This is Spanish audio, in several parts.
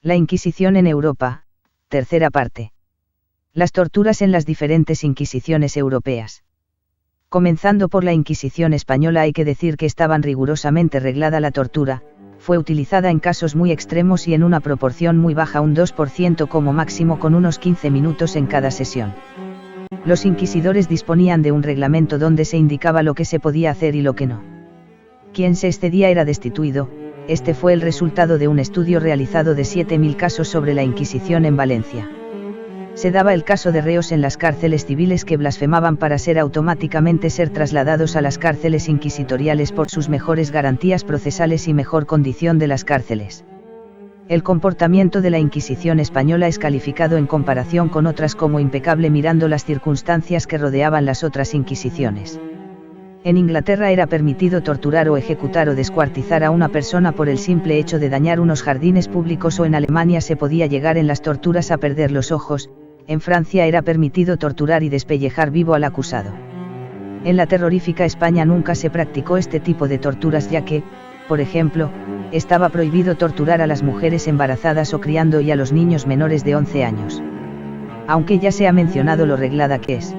La Inquisición en Europa, tercera parte. Las torturas en las diferentes inquisiciones europeas. Comenzando por la Inquisición española, hay que decir que estaban rigurosamente reglada la tortura, fue utilizada en casos muy extremos y en una proporción muy baja, un 2% como máximo, con unos 15 minutos en cada sesión. Los inquisidores disponían de un reglamento donde se indicaba lo que se podía hacer y lo que no. Quien se excedía era destituido. Este fue el resultado de un estudio realizado de 7.000 casos sobre la Inquisición en Valencia. Se daba el caso de reos en las cárceles civiles que blasfemaban para automáticamente ser trasladados a las cárceles inquisitoriales por sus mejores garantías procesales y mejor condición de las cárceles. El comportamiento de la Inquisición española es calificado en comparación con otras como impecable mirando las circunstancias que rodeaban las otras inquisiciones. En Inglaterra era permitido torturar o ejecutar o descuartizar a una persona por el simple hecho de dañar unos jardines públicos, o en Alemania se podía llegar en las torturas a perder los ojos. En Francia era permitido torturar y despellejar vivo al acusado. En la terrorífica España nunca se practicó este tipo de torturas, ya que, por ejemplo, estaba prohibido torturar a las mujeres embarazadas o criando y a los niños menores de 11 años. Aunque ya se ha mencionado lo reglada que es.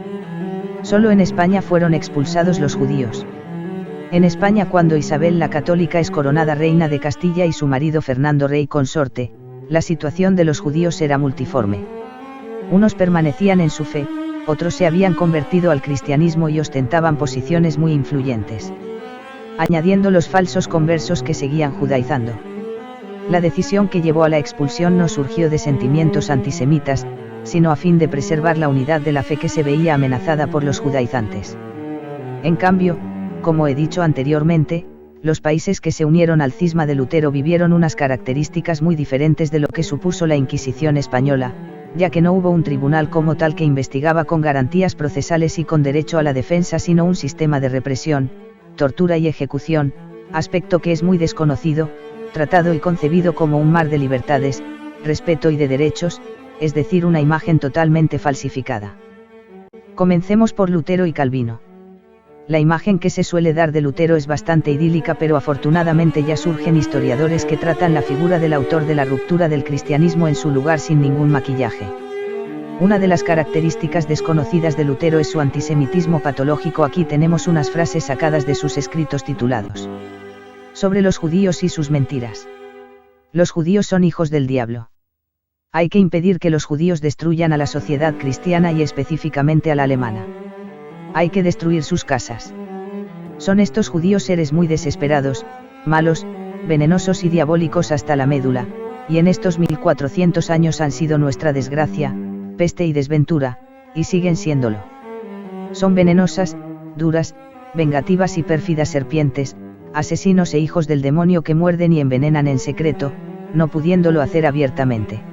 Solo en España fueron expulsados los judíos. En España, cuando Isabel la Católica es coronada reina de Castilla y su marido Fernando rey consorte, la situación de los judíos era multiforme. Unos permanecían en su fe, otros se habían convertido al cristianismo y ostentaban posiciones muy influyentes. Añadiendo los falsos conversos que seguían judaizando. La decisión que llevó a la expulsión no surgió de sentimientos antisemitas, sino a fin de preservar la unidad de la fe que se veía amenazada por los judaizantes. En cambio, como he dicho anteriormente, los países que se unieron al cisma de Lutero vivieron unas características muy diferentes de lo que supuso la Inquisición española, ya que no hubo un tribunal como tal que investigaba con garantías procesales y con derecho a la defensa, sino un sistema de represión, tortura y ejecución, aspecto que es muy desconocido, tratado y concebido como un mar de libertades, respeto y de derechos, es decir, una imagen totalmente falsificada. Comencemos por Lutero y Calvino. La imagen que se suele dar de Lutero es bastante idílica, pero afortunadamente ya surgen historiadores que tratan la figura del autor de la ruptura del cristianismo en su lugar sin ningún maquillaje. Una de las características desconocidas de Lutero es su antisemitismo patológico. Aquí tenemos unas frases sacadas de sus escritos titulados sobre los judíos y sus mentiras. Los judíos son hijos del diablo. Hay que impedir que los judíos destruyan a la sociedad cristiana y específicamente a la alemana. Hay que destruir sus casas. Son estos judíos seres muy desesperados, malos, venenosos y diabólicos hasta la médula, y en estos 1400 años han sido nuestra desgracia, peste y desventura, y siguen siéndolo. Son venenosas, duras, vengativas y pérfidas serpientes, asesinos e hijos del demonio que muerden y envenenan en secreto, no pudiéndolo hacer abiertamente.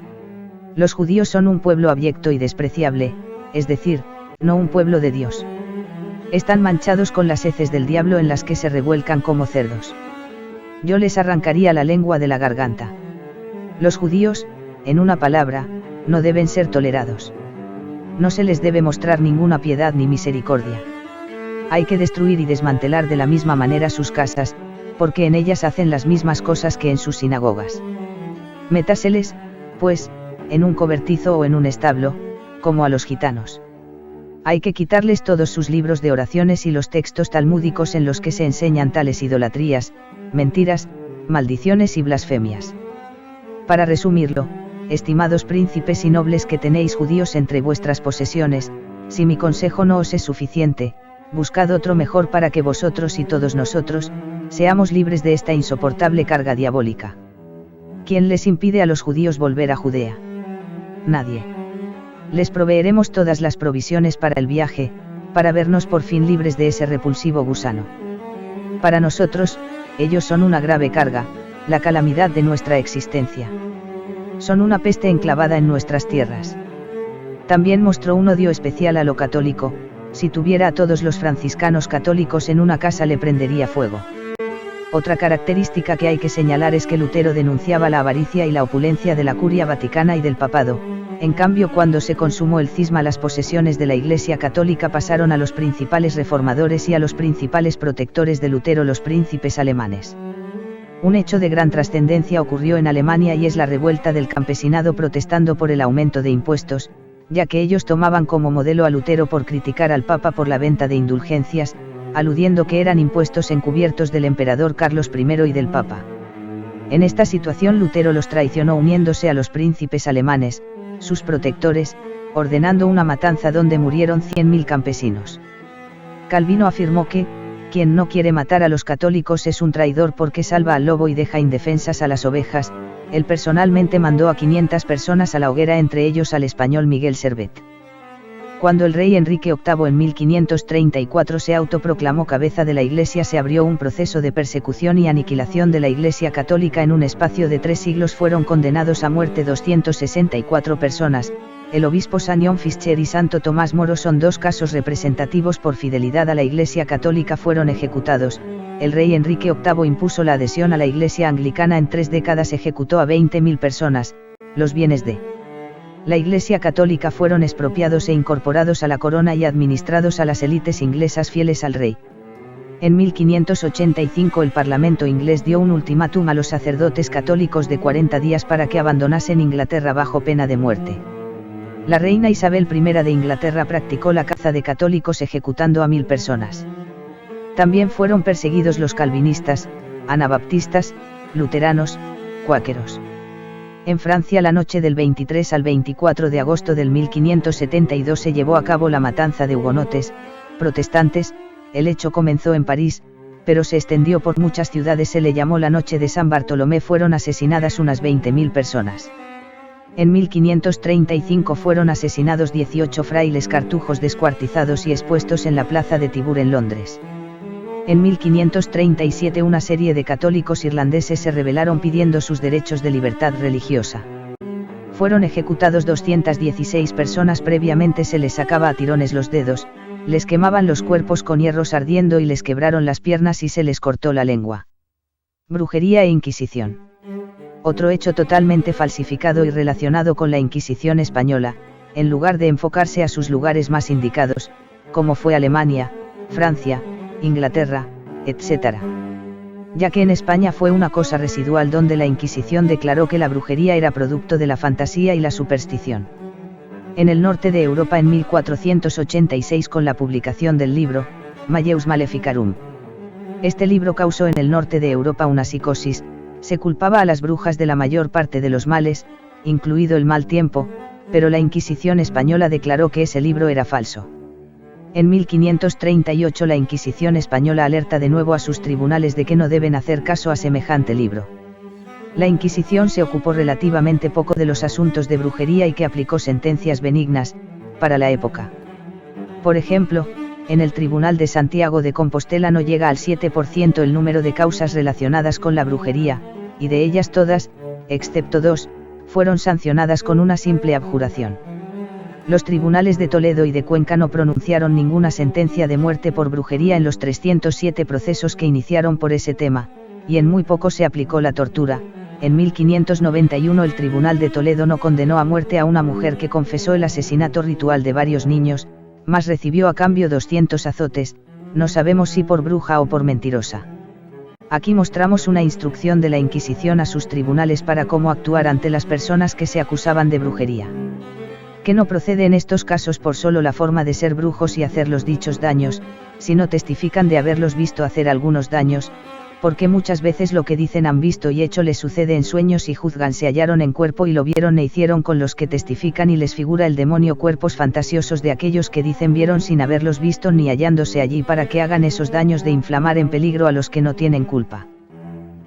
Los judíos son un pueblo abyecto y despreciable, es decir, no un pueblo de Dios. Están manchados con las heces del diablo en las que se revuelcan como cerdos. Yo les arrancaría la lengua de la garganta. Los judíos, en una palabra, no deben ser tolerados. No se les debe mostrar ninguna piedad ni misericordia. Hay que destruir y desmantelar de la misma manera sus casas, porque en ellas hacen las mismas cosas que en sus sinagogas. Métaseles, pues, en un cobertizo o en un establo, como a los gitanos. Hay que quitarles todos sus libros de oraciones y los textos talmúdicos en los que se enseñan tales idolatrías, mentiras, maldiciones y blasfemias. Para resumirlo, estimados príncipes y nobles que tenéis judíos entre vuestras posesiones, si mi consejo no os es suficiente, buscad otro mejor para que vosotros y todos nosotros, seamos libres de esta insoportable carga diabólica. ¿Quién les impide a los judíos volver a Judea? Nadie. Les proveeremos todas las provisiones para el viaje, para vernos por fin libres de ese repulsivo gusano. Para nosotros, ellos son una grave carga, la calamidad de nuestra existencia. Son una peste enclavada en nuestras tierras. También mostró un odio especial a lo católico. Si tuviera a todos los franciscanos católicos en una casa le prendería fuego. Otra característica que hay que señalar es que Lutero denunciaba la avaricia y la opulencia de la curia vaticana y del papado. En cambio, cuando se consumó el cisma, las posesiones de la Iglesia católica pasaron a los principales reformadores y a los principales protectores de Lutero, los príncipes alemanes. Un hecho de gran trascendencia ocurrió en Alemania y es la revuelta del campesinado protestando por el aumento de impuestos, ya que ellos tomaban como modelo a Lutero por criticar al Papa por la venta de indulgencias, aludiendo que eran impuestos encubiertos del emperador Carlos I y del Papa. En esta situación Lutero los traicionó uniéndose a los príncipes alemanes, sus protectores, ordenando una matanza donde murieron 100.000 campesinos. Calvino afirmó que, quien no quiere matar a los católicos es un traidor porque salva al lobo y deja indefensas a las ovejas. Él personalmente mandó a 500 personas a la hoguera, entre ellos al español Miguel Servet. Cuando el rey Enrique VIII en 1534 se autoproclamó cabeza de la Iglesia, se abrió un proceso de persecución y aniquilación de la Iglesia católica. En un espacio de 3 siglos fueron condenados a muerte 264 personas. El obispo San John Fischer y Santo Tomás Moro son 2 casos representativos. Por fidelidad a la Iglesia católica fueron ejecutados. El rey Enrique VIII impuso la adhesión a la Iglesia anglicana. En 3 décadas ejecutó a 20.000 personas. Los bienes de la Iglesia católica fueron expropiados e incorporados a la corona y administrados a las élites inglesas fieles al rey. En 1585 el Parlamento inglés dio un ultimátum a los sacerdotes católicos de 40 días para que abandonasen Inglaterra bajo pena de muerte. La reina Isabel I de Inglaterra practicó la caza de católicos ejecutando a 1.000 personas. También fueron perseguidos los calvinistas, anabaptistas, luteranos, cuáqueros. En Francia, la noche del 23 al 24 de agosto del 1572 se llevó a cabo la matanza de hugonotes, protestantes. El hecho comenzó en París, pero se extendió por muchas ciudades. Se le llamó la noche de San Bartolomé. Fueron asesinadas unas 20.000 personas. En 1535 fueron asesinados 18 frailes cartujos descuartizados y expuestos en la plaza de Tyburn en Londres. En 1537 una serie de católicos irlandeses se rebelaron pidiendo sus derechos de libertad religiosa. Fueron ejecutados 216 personas. Previamente se les sacaba a tirones los dedos, les quemaban los cuerpos con hierros ardiendo y les quebraron las piernas y se les cortó la lengua. Brujería e Inquisición. Otro hecho totalmente falsificado y relacionado con la Inquisición española, en lugar de enfocarse a sus lugares más indicados, como fue Alemania, Francia, Inglaterra, etc. Ya que en España fue una cosa residual donde la Inquisición declaró que la brujería era producto de la fantasía y la superstición. En el norte de Europa en 1486 con la publicación del libro, Malleus Maleficarum. Este libro causó en el norte de Europa una psicosis. Se culpaba a las brujas de la mayor parte de los males, incluido el mal tiempo, pero la Inquisición española declaró que ese libro era falso. En 1538 la Inquisición española alerta de nuevo a sus tribunales de que no deben hacer caso a semejante libro. La Inquisición se ocupó relativamente poco de los asuntos de brujería y que aplicó sentencias benignas, para la época. Por ejemplo, en el Tribunal de Santiago de Compostela no llega al 7% el número de causas relacionadas con la brujería, y de ellas todas, excepto 2, fueron sancionadas con una simple abjuración. Los tribunales de Toledo y de Cuenca no pronunciaron ninguna sentencia de muerte por brujería en los 307 procesos que iniciaron por ese tema, y en muy poco se aplicó la tortura. En 1591 el Tribunal de Toledo no condenó a muerte a una mujer que confesó el asesinato ritual de varios niños, mas recibió a cambio 200 azotes, no sabemos si por bruja o por mentirosa. Aquí mostramos una instrucción de la Inquisición a sus tribunales para cómo actuar ante las personas que se acusaban de brujería. Que no procede en estos casos por solo la forma de ser brujos y hacer los dichos daños, sino testifican de haberlos visto hacer algunos daños, porque muchas veces lo que dicen han visto y hecho les sucede en sueños y juzgan se hallaron en cuerpo y lo vieron e hicieron con los que testifican y les figura el demonio cuerpos fantasiosos de aquellos que dicen vieron sin haberlos visto ni hallándose allí para que hagan esos daños de inflamar en peligro a los que no tienen culpa.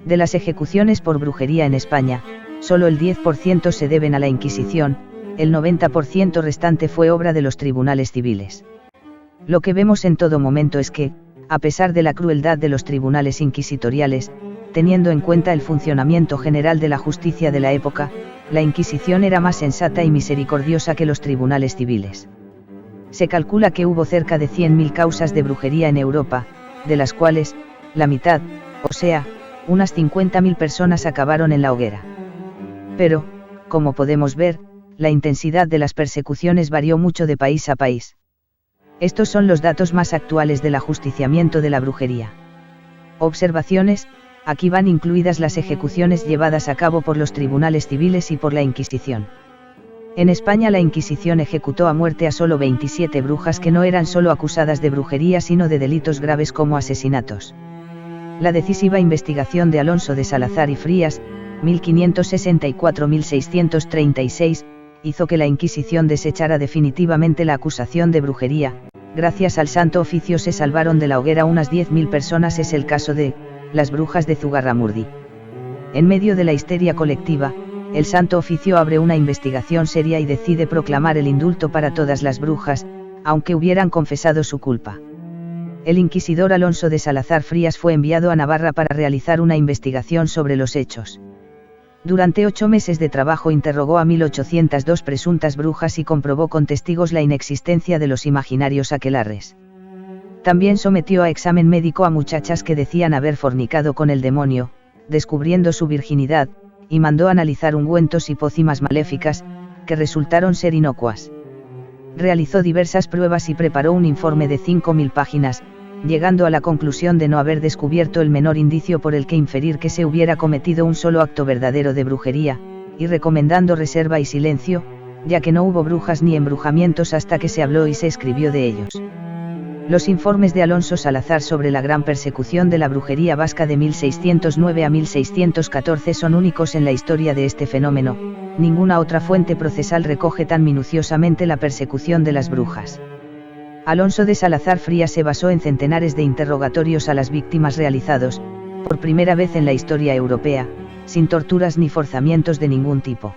De las ejecuciones por brujería en España, solo el 10% se deben a la Inquisición, el 90% restante fue obra de los tribunales civiles. Lo que vemos en todo momento es que, a pesar de la crueldad de los tribunales inquisitoriales, teniendo en cuenta el funcionamiento general de la justicia de la época, la Inquisición era más sensata y misericordiosa que los tribunales civiles. Se calcula que hubo cerca de 100.000 causas de brujería en Europa, de las cuales, la mitad, o sea, unas 50.000 personas acabaron en la hoguera. Pero, como podemos ver, la intensidad de las persecuciones varió mucho de país a país. Estos son los datos más actuales del ajusticiamiento de la brujería. Observaciones: Aquí van incluidas las ejecuciones llevadas a cabo por los tribunales civiles y por la Inquisición. En España la Inquisición ejecutó a muerte a solo 27 brujas que no eran solo acusadas de brujería sino de delitos graves como asesinatos. La decisiva investigación de Alonso de Salazar y Frías, 1564-1636, hizo que la Inquisición desechara definitivamente la acusación de brujería. Gracias al Santo Oficio se salvaron de la hoguera unas 10.000 personas. Es el caso de las brujas de Zugarramurdi. En medio de la histeria colectiva, el Santo Oficio abre una investigación seria y decide proclamar el indulto para todas las brujas, aunque hubieran confesado su culpa. El inquisidor Alonso de Salazar Frías fue enviado a Navarra para realizar una investigación sobre los hechos. Durante 8 meses de trabajo interrogó a 1.802 presuntas brujas y comprobó con testigos la inexistencia de los imaginarios aquelarres. También sometió a examen médico a muchachas que decían haber fornicado con el demonio, descubriendo su virginidad, y mandó analizar ungüentos y pócimas maléficas, que resultaron ser inocuas. Realizó diversas pruebas y preparó un informe de 5.000 páginas, llegando a la conclusión de no haber descubierto el menor indicio por el que inferir que se hubiera cometido un solo acto verdadero de brujería, y recomendando reserva y silencio, ya que no hubo brujas ni embrujamientos hasta que se habló y se escribió de ellos. Los informes de Alonso Salazar sobre la gran persecución de la brujería vasca de 1609 a 1614 son únicos en la historia de este fenómeno. Ninguna otra fuente procesal recoge tan minuciosamente la persecución de las brujas. Alonso de Salazar Frías se basó en centenares de interrogatorios a las víctimas realizados, por primera vez en la historia europea, sin torturas ni forzamientos de ningún tipo.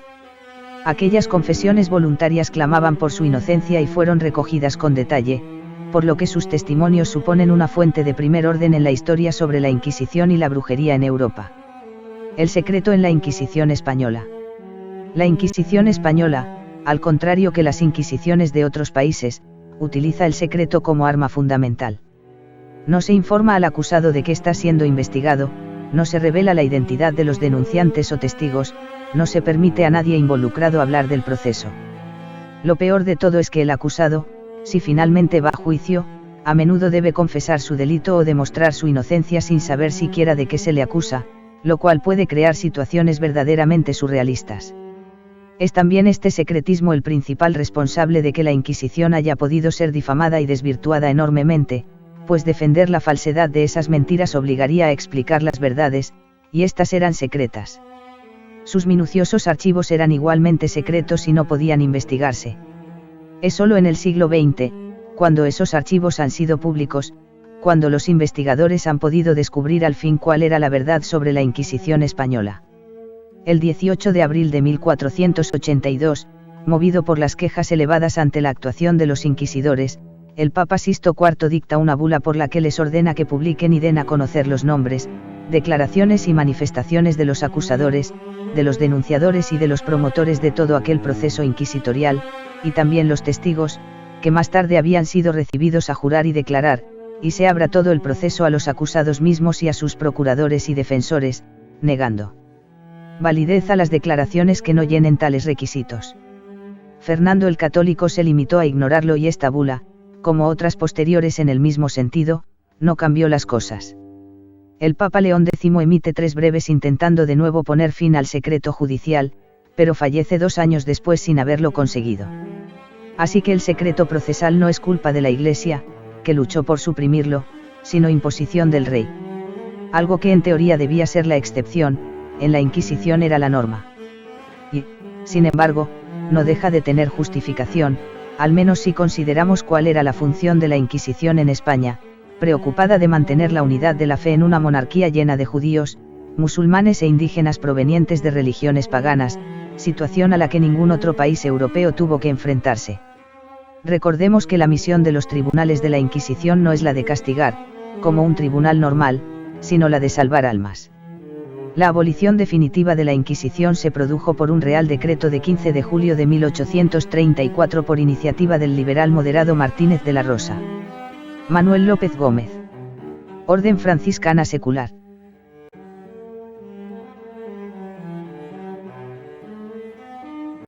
Aquellas confesiones voluntarias clamaban por su inocencia y fueron recogidas con detalle, por lo que sus testimonios suponen una fuente de primer orden en la historia sobre la Inquisición y la brujería en Europa. El secreto en la Inquisición española. La Inquisición española, al contrario que las inquisiciones de otros países, utiliza el secreto como arma fundamental. No se informa al acusado de que está siendo investigado, no se revela la identidad de los denunciantes o testigos, no se permite a nadie involucrado hablar del proceso. Lo peor de todo es que el acusado, si finalmente va a juicio, a menudo debe confesar su delito o demostrar su inocencia sin saber siquiera de qué se le acusa, lo cual puede crear situaciones verdaderamente surrealistas. Es también este secretismo el principal responsable de que la Inquisición haya podido ser difamada y desvirtuada enormemente, pues defender la falsedad de esas mentiras obligaría a explicar las verdades, y éstas eran secretas. Sus minuciosos archivos eran igualmente secretos y no podían investigarse. Es solo en el siglo XX, cuando esos archivos han sido públicos, cuando los investigadores han podido descubrir al fin cuál era la verdad sobre la Inquisición española. El 18 de abril de 1482, movido por las quejas elevadas ante la actuación de los inquisidores, el Papa Sixto IV dicta una bula por la que les ordena que publiquen y den a conocer los nombres, declaraciones y manifestaciones de los acusadores, de los denunciadores y de los promotores de todo aquel proceso inquisitorial, y también los testigos, que más tarde habían sido recibidos a jurar y declarar, y se abra todo el proceso a los acusados mismos y a sus procuradores y defensores, negando validez a las declaraciones que no llenen tales requisitos. Fernando el Católico se limitó a ignorarlo y esta bula, como otras posteriores en el mismo sentido, no cambió las cosas. El Papa León X emite 3 breves intentando de nuevo poner fin al secreto judicial, pero fallece 2 años después sin haberlo conseguido. Así que el secreto procesal no es culpa de la Iglesia, que luchó por suprimirlo, sino imposición del rey. Algo que en teoría debía ser la excepción, en la Inquisición era la norma. Y, sin embargo, no deja de tener justificación, al menos si consideramos cuál era la función de la Inquisición en España, preocupada de mantener la unidad de la fe en una monarquía llena de judíos, musulmanes e indígenas provenientes de religiones paganas, situación a la que ningún otro país europeo tuvo que enfrentarse. Recordemos que la misión de los tribunales de la Inquisición no es la de castigar, como un tribunal normal, sino la de salvar almas. La abolición definitiva de la Inquisición se produjo por un Real Decreto de 15 de julio de 1834 por iniciativa del liberal moderado Martínez de la Rosa. Manuel López Gómez. Orden franciscana secular.